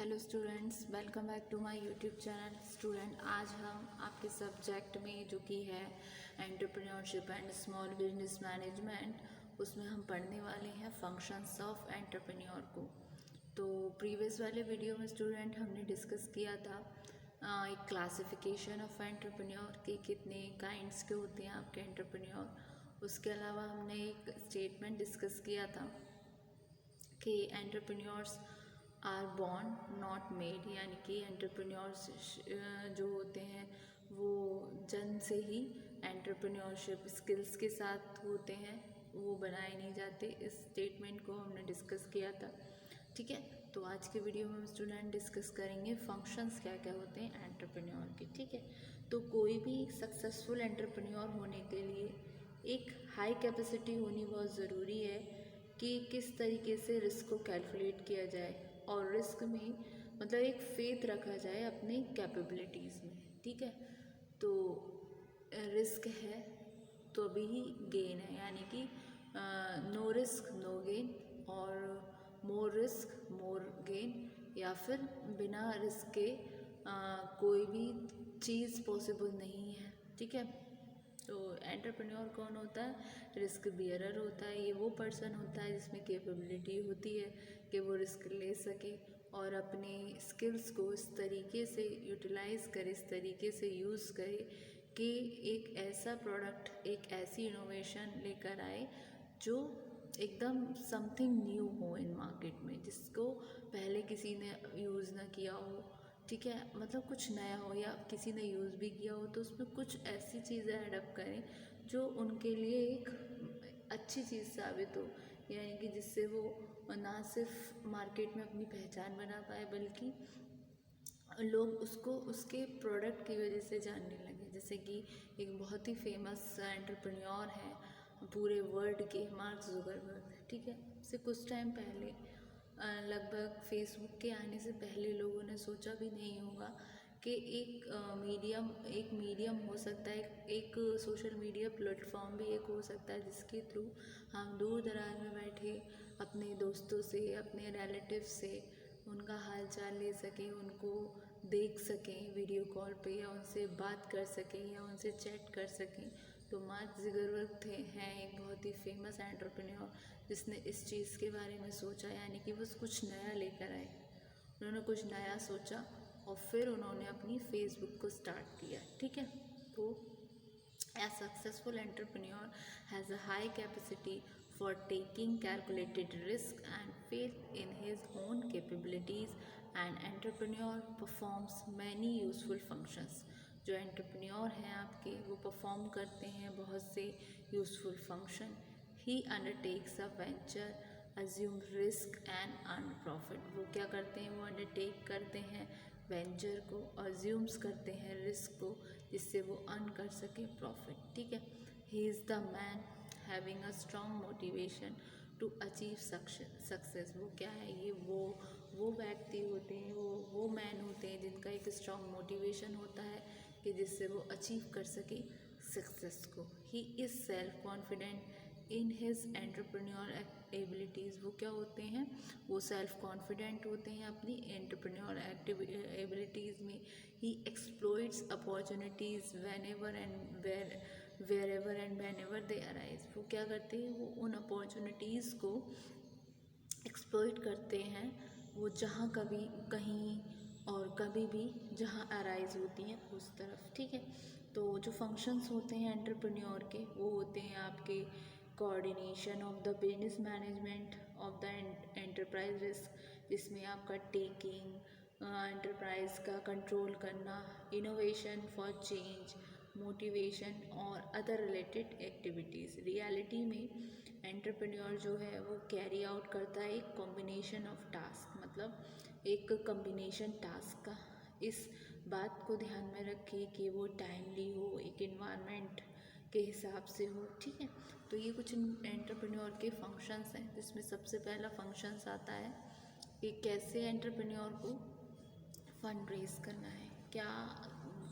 Hello students, welcome back to my YouTube channel. Student, आज हम आपके सब्जेक्ट में जो कि है entrepreneurship and small business management, उसमें हम पढ़ने वाले हैं फंक्शंस ऑफ एंटरप्रेन्योर को। तो प्रीवियस वाले वीडियो में स्टूडेंट हमने डिस्कस किया था एक क्लासिफिकेशन ऑफ एंटरप्रेन्योर के कितने काइंड्स के होते हैं आपके एंटरप्रेन्योर। उसके अलावा हमने एक स्टेटमेंट डिस्कस किया था कि entrepreneurs are born not made, यानी कि एंटरप्रेन्योर्स जो होते हैं वो जन्म से ही एंटरप्रेन्योरशिप स्किल्स के साथ होते हैं, वो बनाए नहीं जाते। इस स्टेटमेंट को हमने डिस्कस किया था, ठीक है। तो आज के वीडियो में हम स्टूडेंट डिस्कस करेंगे फंक्शंस क्या क्या होते हैं एंटरप्रेन्योर के, ठीक है। तो कोई भी सक्सेसफुल एंटरप्रेन्योर होने के लिए एक हाई कैपेसिटी होनी बहुत ज़रूरी है कि किस तरीके से रिस्क को कैलकुलेट किया जाए और रिस्क में मतलब एक फेथ रखा जाए अपने कैपेबिलिटीज़ में, ठीक है। तो रिस्क है तो अभी ही गेन है, यानी कि नो रिस्क नो गेन, और मोर रिस्क मोर गेन, या फिर बिना रिस्क के कोई भी चीज़ पॉसिबल नहीं है, ठीक है। तो एंटरप्रेन्योर कौन होता है? रिस्क बियरर होता है। ये वो पर्सन होता है जिसमें कैपेबिलिटी होती है कि वो रिस्क ले सके और अपने स्किल्स को इस तरीके से यूटिलाइज़ करे, इस तरीके से यूज़ करे कि एक ऐसा प्रोडक्ट, एक ऐसी इनोवेशन लेकर आए जो एकदम समथिंग न्यू हो इन मार्केट में, जिसको पहले किसी ने यूज़ ना किया हो, ठीक है। मतलब कुछ नया हो, या किसी ने यूज़ भी किया हो तो उसमें कुछ ऐसी चीज़ें एडप्ट करें जो उनके लिए एक अच्छी चीज़ साबित हो, यानी कि जिससे वो ना सिर्फ मार्केट में अपनी पहचान बना पाए बल्कि लोग उसको उसके प्रोडक्ट की वजह से जानने लगे। जैसे कि एक बहुत ही फेमस एंटरप्रेन्योर है पूरे वर्ल्ड के, मार्क जुकरबर्ग, ठीक है। उससे कुछ टाइम पहले लगभग फेसबुक के आने से पहले लोगों ने सोचा भी नहीं होगा कि एक मीडियम हो सकता है, एक सोशल मीडिया प्लेटफॉर्म भी एक हो सकता है जिसके थ्रू हम दूर दराज में बैठे अपने दोस्तों से, अपने रिलेटिव से उनका हाल चाल ले सकें, उनको देख सकें वीडियो कॉल पे, या उनसे बात कर सकें, या उनसे चैट कर सकें। तो मार्क जुकरबर्ग हैं एक बहुत ही फेमस एंटरप्रेन्योर जिसने इस चीज़ के बारे में सोचा, यानी कि बस कुछ नया लेकर आए। उन्होंने कुछ नया सोचा और फिर उन्होंने अपनी फेसबुक को स्टार्ट किया, ठीक है। तो a successful entrepreneur has a high capacity for taking calculated risk and faith in his own capabilities, and entrepreneur performs many useful functions। जो एंटरप्रेन्योर हैं आपके, वो परफॉर्म करते हैं बहुत से useful function. He undertakes a venture, assume risk and earn profit. वो क्या करते हैं? वो अंडरटेक करते हैं वेंचर को, अज्यूम्स करते हैं रिस्क को, जिससे वो अर्न कर सके प्रॉफिट, ठीक है। He is the man having a strong motivation to achieve success. वो क्या है? ये वो व्यक्ति होते हैं, वो मैन होते हैं जिनका एक स्ट्रॉन्ग मोटिवेशन होता है कि जिससे वो अचीव कर सके सक्सेस को। He is self confident in his entrepreneur abilities. वो क्या होते हैं? वो सेल्फ कॉन्फिडेंट होते हैं अपनी एंटरप्रेन्योर एबिलिटीज़ में। He exploits opportunities wherever and whenever they arise. वो क्या करते हैं? वो उन अपॉर्चुनिटीज़ को एक्सप्लॉइट करते हैं, वो जहाँ कभी कहीं और कभी भी जहाँ अराइज होती हैं उस तरफ, ठीक है। तो जो फंक्शंस होते हैं एंटरप्रेन्योर के, वो होते हैं आपके coordination of the business management of the enterprise risk, जिसमें आपका टेकिंग, एंटरप्राइज का कंट्रोल करना, इनोवेशन फॉर चेंज, मोटिवेशन और अदर रिलेटेड एक्टिविटीज़। रियलिटी में एंटरप्रेन्योर जो है वो कैरी आउट करता है एक कॉम्बिनेशन ऑफ टास्क, मतलब एक कॉम्बिनेशन टास्क का। इस बात को ध्यान में रखिए कि वो टाइमली हो, एक इन्वायरमेंट के हिसाब से हो, ठीक है। तो ये कुछ एंटरप्रेन्योर के फंक्शंस हैं, जिसमें सबसे पहला फंक्शंस आता है कि कैसे एंटरप्रेन्योर को फंड रेज करना है, क्या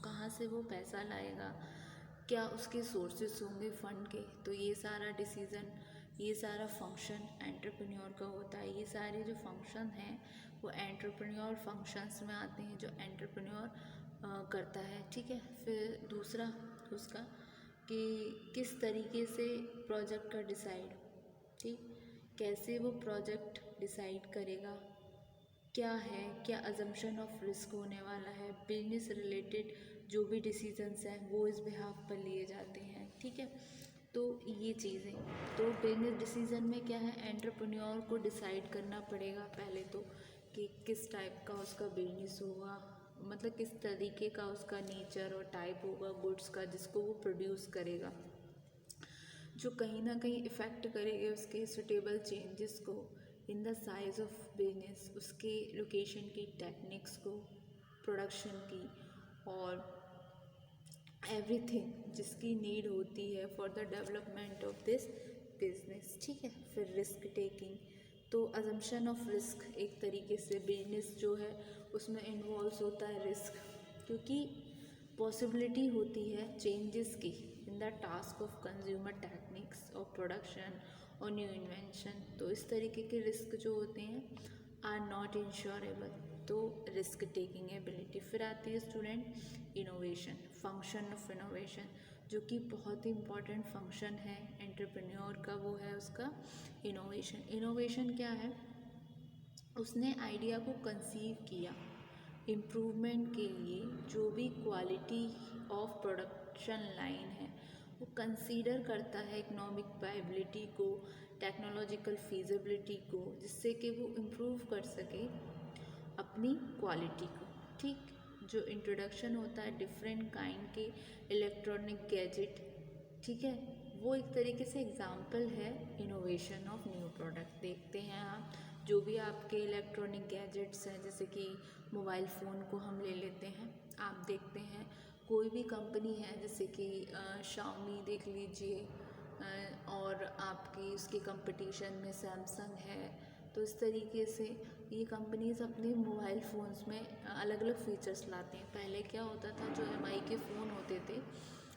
कहाँ से वो पैसा लाएगा, क्या उसके सोर्सेस होंगे फंड के। तो ये सारा डिसीज़न ये सारा फंक्शन एंटरप्रेन्योर का होता है। ये सारे जो फंक्शन हैं वो एंटरप्रेन्योर फंक्शंस में आते हैं जो एंटरप्रेन्योर करता है। ठीक है, फिर दूसरा उसका कि किस तरीके से प्रोजेक्ट का डिसाइड, ठीक, कैसे वो प्रोजेक्ट डिसाइड करेगा, क्या है, क्या अजम्पशन ऑफ रिस्क होने वाला है, बिजनेस रिलेटेड जो भी डिसीजंस हैं वो इस बिहाफ पर लिए जाते हैं। ठीक है, तो ये चीज़ें, तो बिजनेस डिसीजन में क्या है, एंटरप्रेन्योर को डिसाइड करना पड़ेगा पहले तो कि किस टाइप का उसका बिजनेस होगा, मतलब किस तरीके का उसका नेचर और टाइप होगा गुड्स का जिसको वो प्रोड्यूस करेगा, जो कहीं ना कहीं इफ़ेक्ट करेंगे उसके सुटेबल चेंजेस को in the size of business, उसके लोकेशन की, टेक्निक्स को, प्रोडक्शन की और एवरीथिंग जिसकी नीड होती है for the development of this business. ठीक है, फिर रिस्क टेकिंग, तो अजम्पशन ऑफ रिस्क एक तरीके से बिजनेस जो है उसमें इन्वॉल्व होता है रिस्क, क्योंकि पॉसिबिलिटी होती है चेंजेस की in the task of consumer techniques of production और न्यू इन्वेंशन। तो इस तरीके के रिस्क जो होते हैं आर नॉट इंश्योरेबल, तो रिस्क टेकिंग एबिलिटी। फिर आती है student innovation, function of innovation, जो कि बहुत ही इम्पॉर्टेंट फंक्शन है एंटरप्रेन्योर का, वो है उसका इनोवेशन। इनोवेशन क्या है, उसने आइडिया को कंसीव किया इम्प्रूवमेंट के लिए, जो भी क्वालिटी ऑफ प्रोडक्शन लाइन है वो कंसीडर करता है इकोनॉमिक वायबिलिटी को, टेक्नोलॉजिकल फीजिबिलिटी को, जिससे कि वो इम्प्रूव कर सके अपनी क्वालिटी को। ठीक, जो इंट्रोडक्शन होता है डिफरेंट काइंड के इलेक्ट्रॉनिक गैजेट, ठीक है, वो एक तरीके से एग्जाम्पल है इनोवेशन ऑफ न्यू प्रोडक्ट। देखते हैं आप जो भी आपके इलेक्ट्रॉनिक गैजेट्स हैं, जैसे कि मोबाइल फ़ोन को हम ले लेते हैं, आप देखते हैं कोई भी कंपनी है जैसे कि शाओमी देख लीजिए, और आपकी उसके कंपटीशन में सैमसंग है। तो इस तरीके से ये कंपनीज अपने मोबाइल फ़ोन्स में अलग अलग फ़ीचर्स लाते हैं। पहले क्या होता था, जो एमआई के फ़ोन होते थे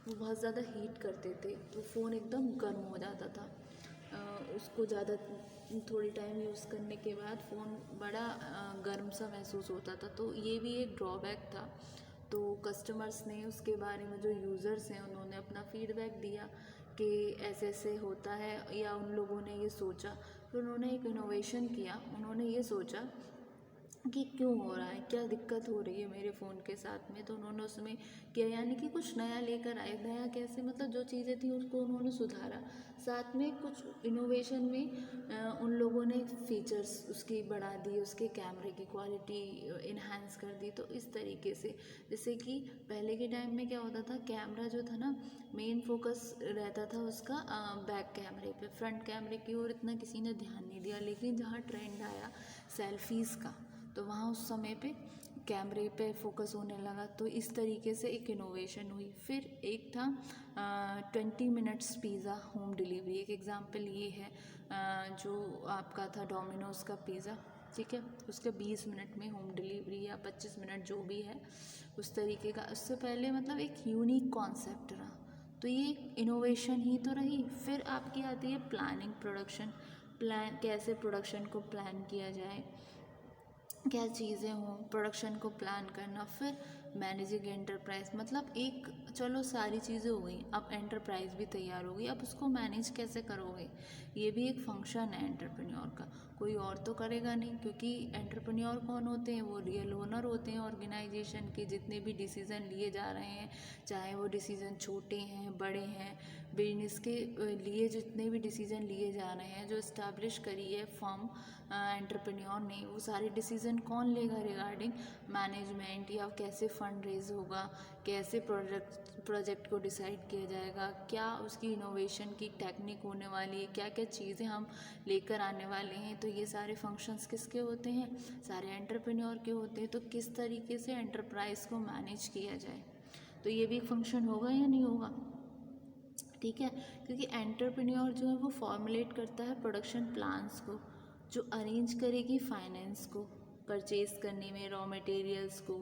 वो बहुत ज़्यादा हीट करते थे, तो फ़ोन एकदम गर्म हो जाता था। उसको ज़्यादा थोड़ी टाइम यूज़ करने के बाद फ़ोन बड़ा गर्म सा महसूस होता था, तो ये भी एक ड्रॉबैक था। तो कस्टमर्स ने उसके बारे में, जो यूज़र्स हैं, उन्होंने अपना फीडबैक दिया कि ऐसे ऐसे होता है, या उन लोगों ने ये सोचा, तो उन्होंने एक इनोवेशन किया। उन्होंने ये सोचा कि क्यों हो रहा है, क्या दिक्कत हो रही है मेरे फ़ोन के साथ में, तो उन्होंने उसमें किया, यानी कि कुछ नया लेकर आए। नया कैसे, मतलब जो चीज़ें थी उसको उन्होंने सुधारा, साथ में कुछ इनोवेशन में उन लोगों ने फीचर्स उसकी बढ़ा दी, उसके कैमरे की क्वालिटी इन्हांस कर दी। तो इस तरीके से, जैसे कि पहले के टाइम में क्या होता था, कैमरा जो था ना, मेन फोकस रहता था उसका बैक कैमरे पे, फ्रंट कैमरे की ओर इतना किसी ने ध्यान नहीं दिया। लेकिन जहाँ ट्रेंड आया सेल्फीज़ का, तो वहाँ उस समय पे कैमरे पे फोकस होने लगा। तो इस तरीके से एक इनोवेशन हुई। फिर एक था 20 मिनट्स पिज़्ज़ा होम डिलीवरी, एक एग्जांपल ये है जो आपका था डोमिनोज़ का पिज़्ज़ा, ठीक है, उसके 20 मिनट में होम डिलीवरी, या 25 मिनट जो भी है उस तरीके का। उससे पहले मतलब एक यूनिक कॉन्सेप्ट रहा, तो ये एक इनोवेशन ही तो रही। फिर आपकी आती है प्लानिंग, प्रोडक्शन प्लान, कैसे प्रोडक्शन को प्लान किया जाए, क्या चीज़ें हों, प्रोडक्शन को प्लान करना। फिर मैनेजिंग एंटरप्राइज, मतलब एक, चलो सारी चीज़ें हो गई, अब एंटरप्राइज भी तैयार हो गई, अब उसको मैनेज कैसे करोगे, ये भी एक फंक्शन है एंटरप्रेन्योर का। कोई और तो करेगा नहीं, क्योंकि एंटरप्रेन्योर कौन होते हैं, वो रियल ओनर होते हैं ऑर्गेनाइजेशन के। जितने भी डिसीज़न लिए जा रहे हैं, चाहे वो डिसीज़न छोटे हैं बड़े हैं, बिजनेस के लिए जितने भी डिसीज़न लिए जा रहे हैं, जो इस्टेब्लिश करी है फर्म एंटरप्रेन्योर ने, वो सारे डिसीज़न कौन लेगा रिगार्डिंग मैनेजमेंट, या कैसे फंड रेज होगा, कैसे प्रोजेक्ट को डिसाइड किया जाएगा, क्या उसकी इनोवेशन की टेक्निक होने वाली है, क्या क्या चीज़ें हम लेकर आने वाले हैं। तो ये सारे फंक्शंस किसके होते हैं, सारे एंटरप्रेन्योर के होते हैं। तो किस तरीके से एंटरप्राइज को मैनेज किया जाए, तो ये भी फंक्शन होगा या नहीं होगा, ठीक है। क्योंकि एंटरप्रेन्योर जो है वो फॉर्मुलेट करता है प्रोडक्शन प्लान्स को, जो अरेंज करेगी फाइनेंस को परचेज करने में, रॉ मटेरियल्स को,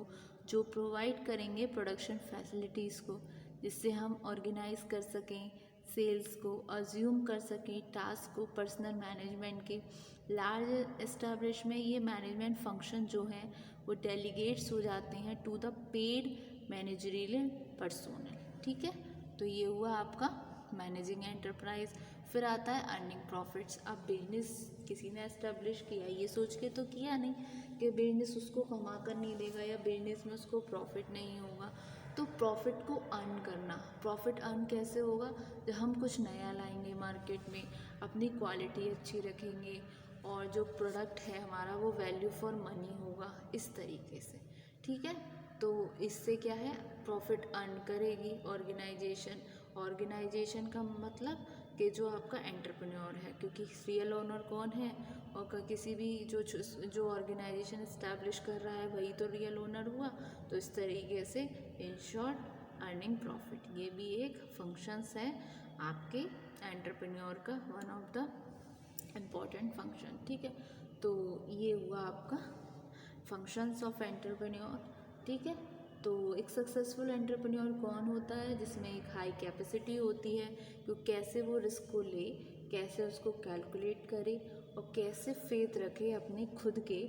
जो प्रोवाइड करेंगे प्रोडक्शन फैसिलिटीज़ को, जिससे हम ऑर्गेनाइज कर सकें, सेल्स को, अज्यूम कर सकें टास्क को, पर्सनल मैनेजमेंट के। लार्ज एस्टैब्लिश में ये मैनेजमेंट फंक्शन जो हैं वो डेलीगेट्स हो जाते हैं to the paid managerial personnel. ठीक है, तो ये हुआ आपका मैनेजिंग एंटरप्राइज। फिर आता है अर्निंग प्रॉफिट्स। अब बिजनेस किसी ने एस्टेब्लिश किया, ये सोच के तो किया नहीं कि बिजनेस उसको कमा कर नहीं देगा या बिजनेस में उसको प्रॉफिट नहीं होगा, तो प्रॉफिट को अर्न करना। प्रॉफिट अर्न कैसे होगा? जब हम कुछ नया लाएंगे मार्केट में, अपनी क्वालिटी अच्छी रखेंगे और जो प्रोडक्ट है हमारा वो वैल्यू फॉर मनी होगा, इस तरीके से। ठीक है, तो इससे क्या है, प्रॉफिट अर्न करेगी ऑर्गेनाइजेशन। ऑर्गेनाइजेशन का मतलब कि जो आपका एंटरप्रेन्योर है, क्योंकि रियल ओनर कौन है, और किसी भी जो ऑर्गेनाइजेशन इस्टेब्लिश कर रहा है वही तो रियल ओनर हुआ। तो इस तरीके से इन शॉर्ट अर्निंग प्रॉफिट, ये भी एक फंक्शंस है आपके एंटरप्रेन्योर का, one of the important function. ठीक है, तो ये हुआ आपका फंक्शंस ऑफ एंटरप्रेन्योर। ठीक है, तो एक सक्सेसफुल एंटरप्रेन्योर कौन होता है? जिसमें एक हाई कैपेसिटी होती है, कि कैसे वो रिस्क को ले, कैसे उसको कैलकुलेट करे और कैसे फेथ रखे अपने खुद के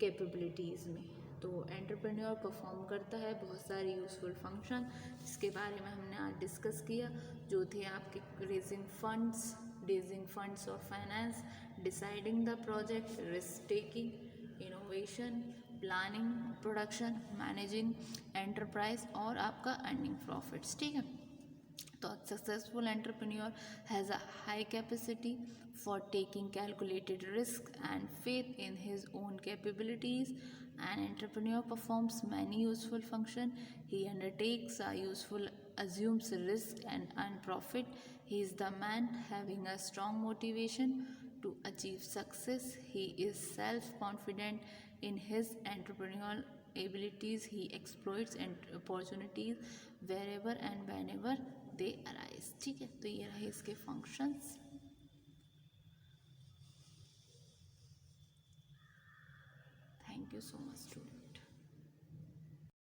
कैपेबिलिटीज़ में। तो एंटरप्रेन्योर परफॉर्म करता है बहुत सारे यूज़फुल फंक्शन, जिसके बारे में हमने आज डिस्कस किया, जो थे आपके रेजिंग फंड्स और finance, deciding the project, risk taking, innovation, planning, production, managing enterprise और आपका अर्निंग प्रॉफिट्स। ठीक है, तो successful entrepreneur has a high capacity for taking calculated risk and faith in his own capabilities. An entrepreneur performs many useful functions. He undertakes a useful, assumes risk and earn profit. He is the man having a strong motivation to achieve success. He is self-confident in his entrepreneurial abilities. He exploits opportunities wherever and whenever they arise. ठीक है, तो ये रहे इसके functions. Thank you so much, students.